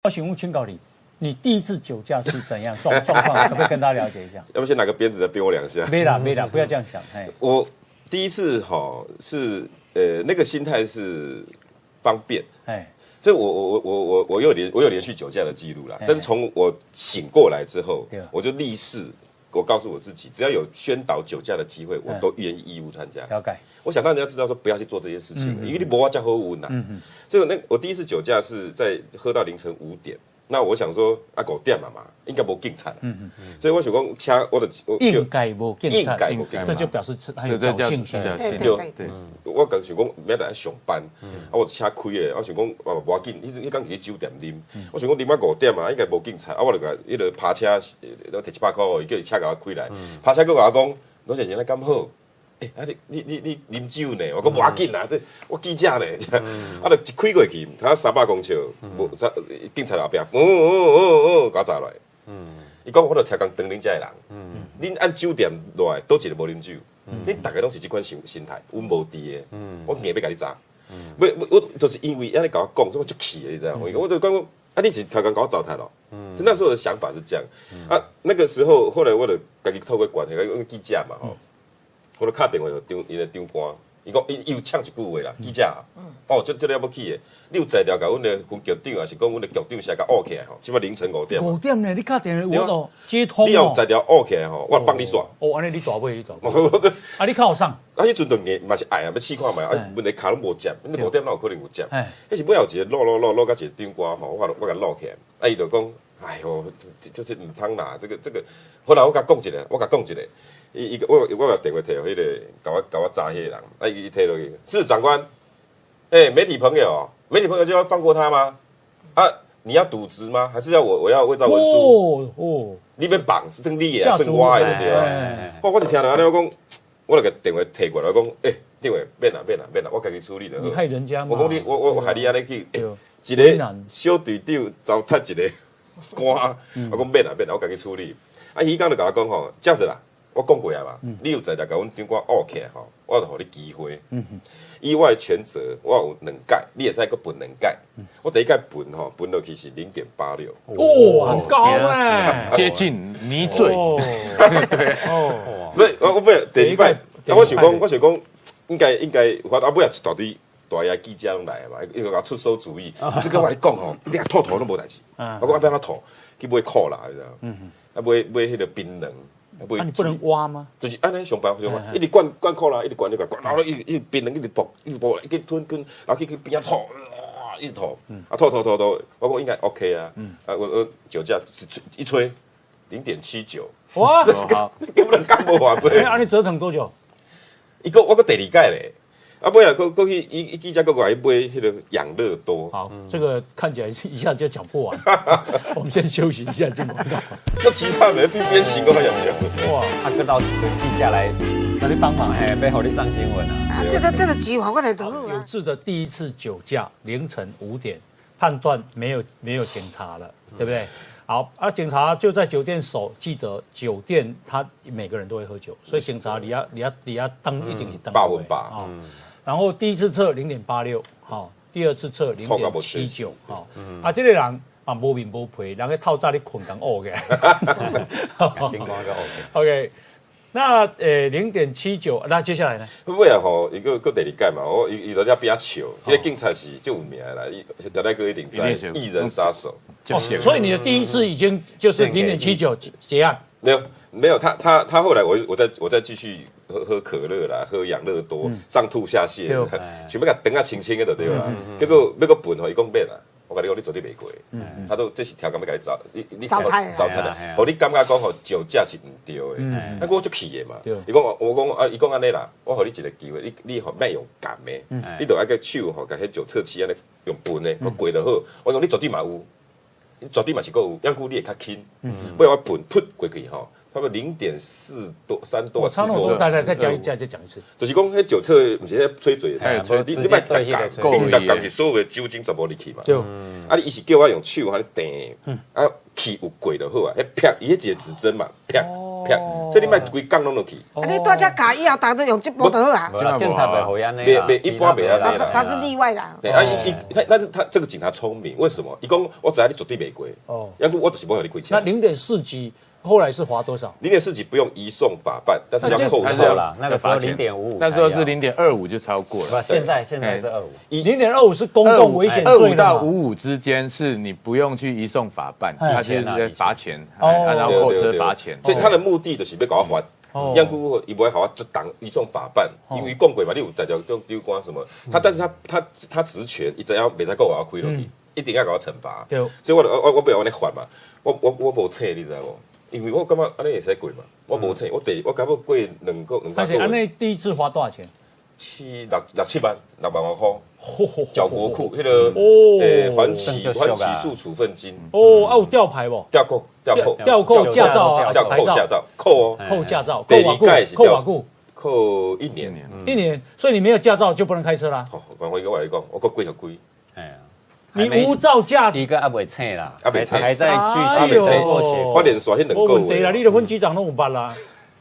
我请问请教你第一次酒驾是怎样状况？可不可以跟大家了解一下？要不先拿个鞭子再鞭我2下？没啦，不要这样想。我第一次是那个心态是方便，所以我有连续酒驾的记录啦。但是从我醒过来之后，我就立誓，我告诉我自己，只要有宣导酒驾的机会，我都愿意义务参加。了解。我想让人家知道说不要去做这些事情，因为你不要加喝温呐。所以我第一次酒驾是在喝到凌晨5点。那我想说5点嘛，应该无警察。所以我想讲车，应该无警察，这就表示很有侥幸心。对，我刚想讲明仔来上班，我车开咧，我想讲无要紧，迄刚去酒店啉，我想讲啉到5点嘛，应该无警察，我就甲迄个拍车，摕100块，伊叫伊车甲我开来，拍车佮我讲，老先生你敢好？你啉酒呢？我讲无要紧啦，这我记者呢，就一开过去，他300公尺，警察后壁，搞砸来。伊讲我著听讲当恁遮的人，恁按酒店来，倒一个无啉酒，恁大家拢是这款心态，阮无伫的，我硬要甲你砸。我就是因为安尼甲我讲，所以我就气的，你知道吗？我就讲你是调讲搞我糟蹋咯。那时候的想法是这样那个时候后来我就家己透过关系，因为记者嘛我就打电话给伊个长官，伊讲伊有呛一句话啦，记者这了不起的，你有才调甲阮的分局长，还是讲阮的局长写甲恶起来即摆凌晨5点。5点呢？你打电话我都接通你有才调恶起来我帮你刷。安尼你大尾你大尾。你靠上。迄阵就硬嘛是爱要试看嘛，问题卡拢无接，你5点哪有可能有接？迄是尾后一个落甲一个长官我甲落起来，伊就讲，哎呦，就是唔通啦，这个，后来我甲讲一个，我把电话摕互迄个甲我炸迄个人，伊摕落去，是长官，媒体朋友就要放过他吗？你要渎职吗？还是要我要伪造文书？你要绑是真你的，算我的对吧？我是听到安尼，我讲，我就甲电话摕过来，我讲，电话免啦，我家己处理就好。你害人家吗？我讲我害你安尼去，一个小队长糟蹋一个官，我讲免啦，我家己处理。伊刚就甲我讲这样子啦。我讲过啊嘛，你有在甲阮长官拗起来我就互你机会。意外全责，我有2届，你会使佫分2届。我第一届分落去是0.86。很高嘞，接近迷醉。对所以我不第2届，我想讲，应该，我尾也一大堆大爷记者拢来嘛，伊就甲出馊主意。这个我跟你讲你吐都无代志。我讲要安怎吐？去买可乐，你知道？买迄个槟榔。你不能挖吗？就是安尼上班，一直灌可乐，一直灌，然后一槟榔一直爆，一直吞，然后去边仔吐，一直吐，吐，我讲应该 OK 啊，我酒驾一吹0.79，哇，根本干无偌济。你折腾多久？我第2届咧。尾啊，过去记者过来买迄个养乐多。好，这个看起来一下就讲不完。我们先休息一下，进广告。就其他人边行过来养乐。哇，跟到记者来，让你帮忙，背后你上新闻啊。这个计划我来得有志的第一次酒驾，凌晨5点，判断没有检查了，对不对？好，警察就在酒店守，记得酒店他每个人都会喝酒，所以警察你要当一定是当8分然后第一次测0.86，第二次测0.79，这个人无面无皮，人去透早你困人恶嘅。OK， 那0.79，那接下来呢？尾啊伊个第2届嘛，伊在遮边仔笑，迄个警察是最有名啦，条仔哥一定知，艺人杀手。所以你的第一次已经就是0.79结案。没有，他后来我再继续喝可乐啦，喝养乐多，上吐下泻，想要甲肠清清的就对啦。结果要个笨伊讲免啦，我甲你讲你绝对袂过。他说这是条件要甲你糟，你糟蹋的，互你感觉讲酒驾是唔对的。我就气的嘛。伊讲伊讲安尼啦，我互你一个机会，你莫用咸的，你就爱个手甲迄酒测器安尼用笨的，我过就好。我讲你绝对嘛有。你绝对嘛是够有，要估你会较轻，不然我喷噗过去差不多0.4多3多。我差那么多，再讲一次。就是讲，迄酒测不是迄吹嘴的，你莫搭讲是所有的酒精全部入去嘛。对。你伊是叫我用手安尼掟，气有过就好啊。迄啪，伊迄一个指针嘛，啪，啪，所以你卖规港拢落去。你大家卡以后，大家都用这波就好啊。警察不会安尼啦，一般袂安尼啦他是例外啦。对啊，但是他这个警察聪明，为什么？伊讲我知影你绝对袂过，要不我就是无让你开车。那0.4级后来是罚多少？0.4级不用移送法办，但是要扣没车有啦，那个时候0.55，那时候是0.25就超过了。不，现在是25。0.25是公共危险罪25到55之间是你不用去移送法办，他就是在罚钱，然后扣车罚钱。所以他的目的就是要搞我还。养姑伊不会好啊，就当移送法办，因为讲过嘛，你有在叫丢官什么，但是他职权，伊怎样袂使够我要开落去，一定要搞我惩罚。所以我不要安尼还嘛，我无册，你知道无？因为我感觉安尼会使过嘛，我无册，我感觉过2三个月。安尼第一次花多少钱6、7万，6万块，缴国库，迄个还起诉处分金。有吊牌不？吊扣驾照啊，吊扣驾照，扣哦，扣驾照，第2届是扣瓦固，扣1年，1年，所以你没有驾照就不能开车啦。好，我跟我来讲，我过几合规。哎呀，你无照驾驶，第一个还未册啦，还在继续车祸前。我连刷迄2个没问题啦，你的分局长都有捌啦。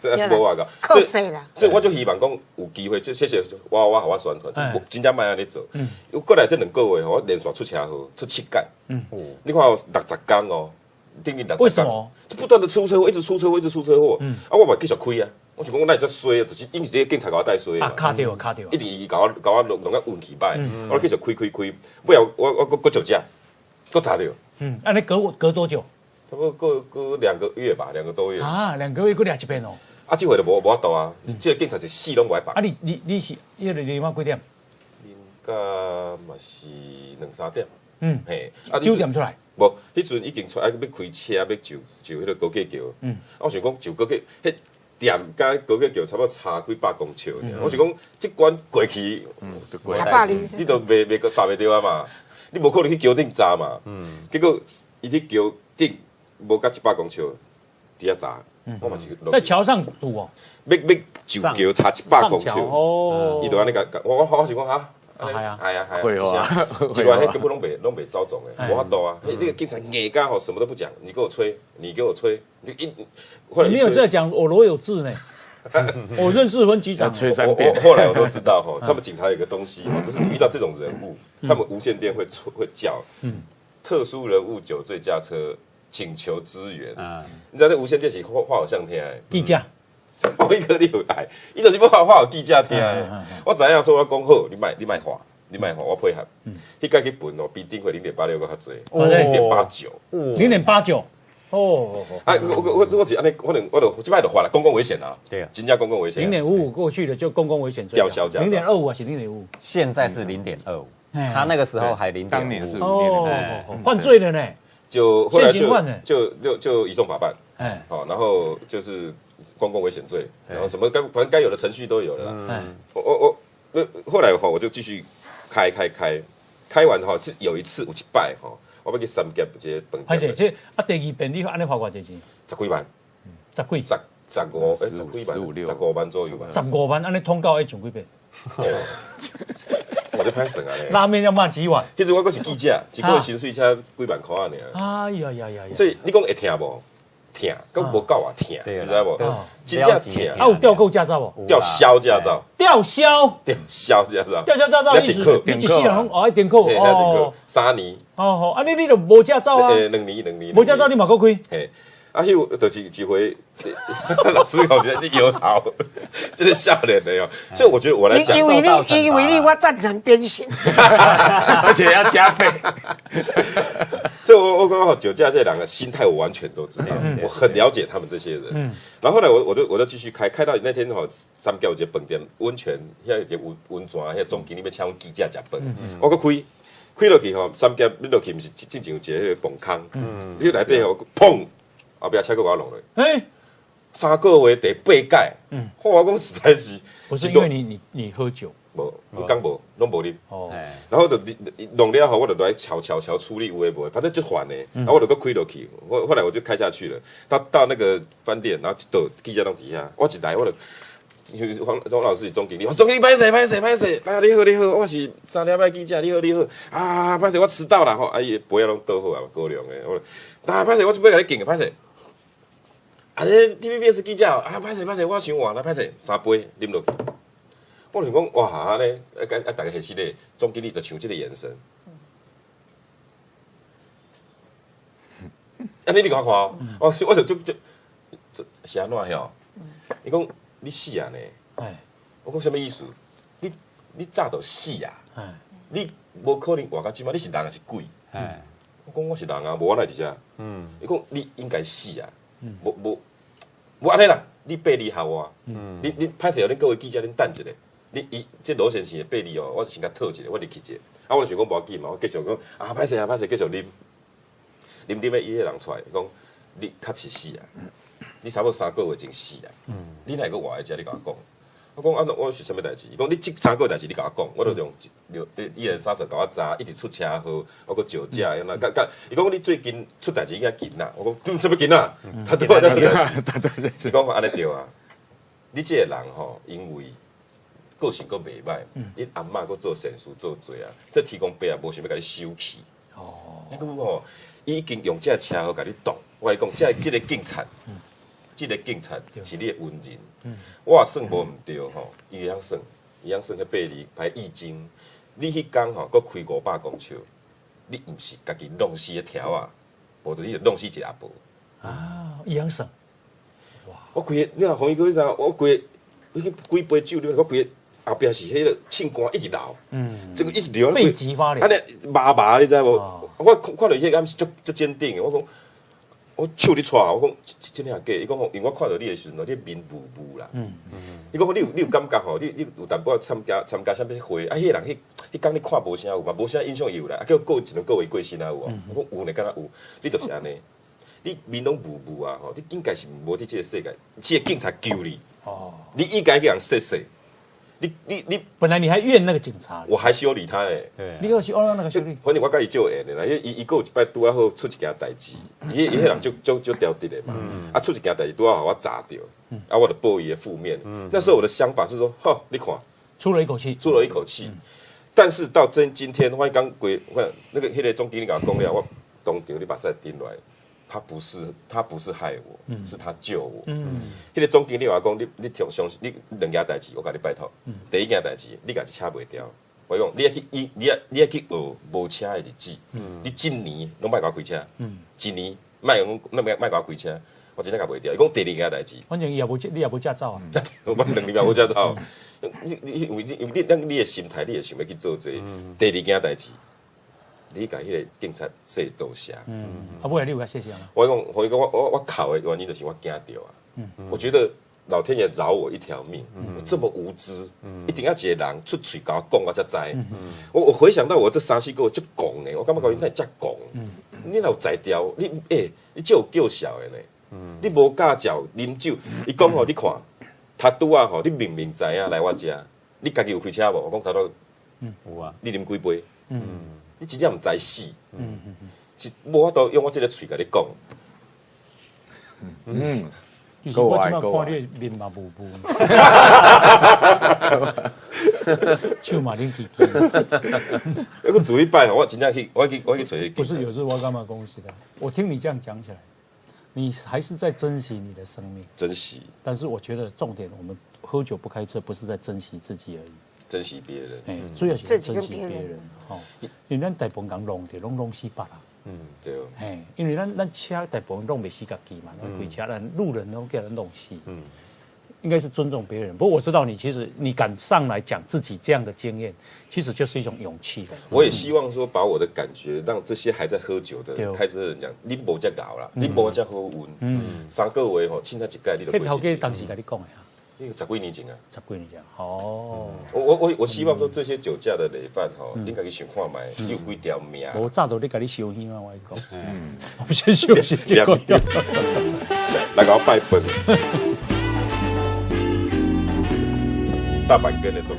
无话讲，扣税啦。所以我就希望讲有机会，就谢谢我和我宣传，真正莫安尼做。又过来这2个月，我连续出车祸，出7届。你看60天哦，等于60天。为什么？就不断的出车祸，一直出车祸。啊，我嘛继续开啊。我就讲，那会遮衰啊，就是因是这警察甲我带衰啊，卡掉。一直甲我弄个运气歹，我继续开。尾后我酒驾，搁查着。安尼隔多久？差不多过2个月吧，2个多月。啊，2个月搁抓一遍哦。啊，这回就无法度啊！这个警察是死拢无爱绑。啊，你是迄个啉到几点？啉到嘛是2、3点。嘿，酒店出来。无，迄阵已经出来要开车，要就迄个高架桥。我想讲就高架，迄店甲高架桥差不多差几百公尺。我想讲，即关过去，就过100里，你都袂砸袂着啊嘛！你无可能去桥顶砸嘛。结果伊去桥顶无甲100公尺，底下砸。我嘛是在桥上堵哦，要就桥差100公尺，伊就安尼甲我是讲哈，哎呀，会哦，结果迄根本拢袂招总诶，无法度啊！那个警察硬刚好什么都不讲，你给我吹，你没有在讲我罗有志呢，我认识分局长，吹3遍。后来我都知道哈，他们警察有个东西，就是遇到这种人物，他们无线电会叫，特殊人物酒醉驾车。请求支援，你知道这无线电是话好像听诶，计价，我一个你有来，伊就是要话有计价听诶。我知影说我讲好，你卖话，我配合。迄届去分哦，比顶回0.86个较济，0.89。哦，啊，我是安尼，可能我就即摆就发了公共危险啊，对啊，真正公共危险。0.55过去的就公共危险罪，吊销驾照。0.25还是0.5？现在是0.25，他那个时候还0.5，当年是5.5，犯罪了呢。就后来就移送法办，然后就是公共危险罪，然后什么反正该有的程序都有了。我后来我就继续开完是有一次有一摆我要去三甲一个饭店。还是这第2遍你安尼花偌济钱？10几万，10几，15万左右吧。15万安尼通告要上几遍？我就歹算啊咧，拉面要卖几碗？迄阵我阁是记者，一个月薪水才几万块尔。哎呀！所以你讲会疼无？疼，佮无够啊疼，你知道无？真正疼。有吊扣驾照无？吊销驾照。吊销驾照。吊销驾照意思，你一世人拢爱点扣哦。3年。哦，安尼你就无驾照啊？2年。无驾照你嘛阁开？嘿，迄就是一回，老师好像是油头，真的笑脸的哟。所以我觉得我来讲，因为你我赞成鞭刑，而且要加倍。所以我刚好酒驾这2个心态我完全都知道，我很了解他们这些人。然后后来我就继续开到那天三角有一个饭店温泉，遐有一个温泉，遐总经理要请我记者食饭，我搁开落去三角你落去不是进前有一个崩坑，你内底砰。后壁车搁我弄落，3个月第8届，我讲实在是，不是因为你喝酒，无，我讲无，拢无啉，然后就弄了后，我就来悄处理有诶无，反正就烦诶，然后我就搁开落去，后来我就开下去了，到那个饭店，然后就记者拢底下，我一来我就。黄老师是总经理，总经理，歹势，啊，你好，我是3点半记者，你好，啊，歹势，我迟到啦，哎呀，杯仔拢倒好啊，高粱诶，歹势，我准备甲你敬，歹势。啊，这 TVBS 记者歹势，我伤晚啦，歹势3杯啉落去。我想讲哇，安尼大家现实咧，总经理就像这个眼神。啊，你甲我看哦，我就是安怎晓？伊讲你死啊呢？哎我讲什么意思？你早就死啊！哎，你无可能活到即摆，你是人还是鬼？哎，我讲我是人啊，无我来伫遮。伊讲你应该死啊！无安尼啦，你背离下我。你歹势哦，恁各位记者恁等一下。你这罗先生的背离哦，我先甲讨一下，我入去者。啊，我就想讲无要紧嘛，我继续讲啊，歹势，继续啉。啉诶，伊迄人出来讲，你确实死啊！你差不多3个月前死啊！你哪个活在遮？你甲我讲。我讲啊，我是啥物代志？伊讲你即3个月代志，你甲我讲，我就用一人杀手甲我查，一直出车祸，我搁酒驾，样啦。伊讲你最近出代志应该紧啦。我讲你什么紧啊？他对我在伊讲安尼对啊！你即个人吼，因为个性搁袂歹，你阿嬷搁做善事做罪啊，这提供爸啊无想要甲你收起。哦，你讲吼，已经用这车祸甲你动，我讲这个警察。这个警察是你的恩人，我算无毋对吼，伊会晓算迄8厘排易经。你迄工吼，搁开500公尺，你毋是家己弄死个条啊，无就是弄死一个阿婆。啊，一样省。我规个，你若红衣哥啥？我规个，你去几杯酒啉，我规个后壁是迄个庆光一直流，这个一直流，背脊发凉，安尼麻，你知无？我看到迄个暗是足坚定的，我讲。我手你带，我讲真正假？伊讲因为我看到你的时阵，你面雾啦。伊讲你有感觉吼？你有淡薄参加啥物会？啊，迄人迄工你看无啥有嘛？无啥印象有啦。啊，叫过一两个月过身啊有哦。我讲有呢，敢若有。你就是安尼，你面拢雾啊吼！你应该是无伫即个世界，即个警察救你。哦。你应该去人说说。你本来你还怨那个警察，我还修理他诶。对，你要去那个修理。反正我甲伊就缘的啦，伊有一摆拄啊好出一件代志，伊迄人就刁滴的嘛，啊出一件代志拄啊互我砸掉，啊我就报伊的负面。那时候我的想法是说，吼，你看，出了一口气。但是到今天，我刚我看那个迄个总经理甲我讲了，我当场你把赛顶来。他不是害我，是他救我。迄个总经理话讲，你相信你2件代志，我甲你拜托。第一件代志，你家车袂掉，我讲你要去学无车的日子。你一年拢莫甲我开车，一年莫甲我开车，我真正甲袂掉。伊讲第2件代志，反正你也无驾照啊。我2年无驾照。你的心态，你会想要去做这。第2件代志。你甲迄个警察说多谢。尾你有甲谢谢吗？我讲，我考的原因就是我惊到啊。我觉得老天爷饶我一条命，我这么无知，一定要一个人出嘴甲我讲，我才知。我回想到我这3、4个月足戆的，我感觉讲你哪遮戆？你若有才调，你这有叫嚣的呢？你无驾照啉酒，伊讲吼，你看，他拄啊吼，你明明知影来我遮，你家己有开车无？我讲他都有啊，你啉几杯？你真正毋知死，是无法度用我这个嘴甲你讲。其实我即摆看你面嘛雾雾，手嘛恁叽叽。那个主一摆，我真正去，我去找迄。不是有时我干嘛恭喜的？我听你这样讲起来，你还是在珍惜你的生命。珍惜。但是我觉得重点，我们喝酒不开车，不是在珍惜自己而已。珍惜别人，主要是珍惜别人，吼，因为咱大部分人弄死别人，对，因为咱车大部分弄袂死家己嘛，开车咱路人都给人弄死，应该是尊重别人。不过我知道你其实你敢上来讲自己这样的经验，其实就是一种勇气。我也希望说把我的感觉让这些还在喝酒的开车的人讲，你无遮搞啦，你无遮好运，3个月吼，凊彩一届你都。迄头家当时甲你讲的啊。那个10几年前啊，10几年前，哦，我希望说这些酒驾的累犯吼，你家己想看卖，你有几条命？无早都你家己烧香啊，我讲，我们先休息结果，来给我拜本，大阪跟的都。